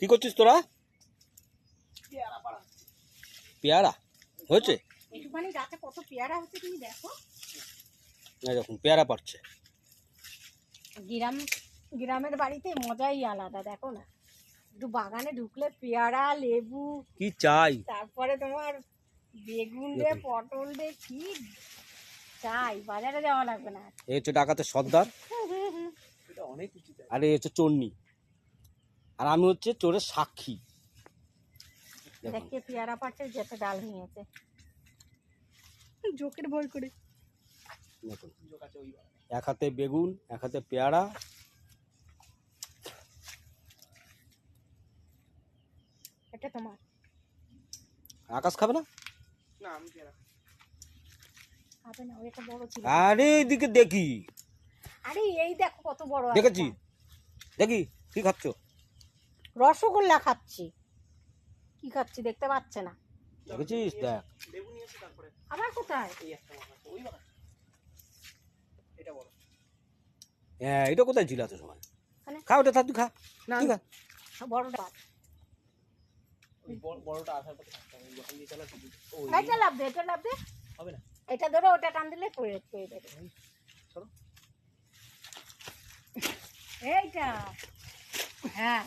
কি করছিস তোরা? পেয়ারা হয়েছে? একটুখানি গাছে কত পেয়ারা হচ্ছে তুমি দেখো। দেখুন পেয়ারা পাচ্ছে। গ্রামের বাড়িতে মজাই আলাদা, দেখো না, একটু বাগানে ঢুকলে পেয়ারা, লেবু, কি চাই, তারপরে তোমার বেগুন রে, পটল রে, কি চাই, বাজারে যাওয়া লাগবে না। এই হচ্ছে ডাকাতের সর্দার, আর এই হচ্ছে চন্নি, আর আমি হচ্ছে চোরের সাক্ষী। দেখে পেয়ারা পাচ্ছে, যেতে ডাল ভেঙেছে, জোকের ভয় করে। দেখুন এক হাতে বেগুন, এক হাতে পেয়ারা। এটা তোমার। আকাশ খাবে না? খাবে না, ওইটা বড় ছিল। আরে এইদিকে দেখি, আরে এই দেখো কত বড়। দেখেছি, দেখি কি খাচ্ছ? রসগোল্লা খাচ্ছি। কি খাচ্ছি দেখতে পাচ্ছে না? দেখেছিস? দেখ আবার কোথায়? হ্যাঁ, এটা কোথায় ছিল এত সময়? মানে? খা ওটা, তুই খা, তুই খা। বড়টা বড়টা আসার পথে এটা লাভ দে, এটা লাভ দে, হবে না। এটা ধরো, ওটা টান দিলে পড়ে দেবে। এইটা হ্যাঁ।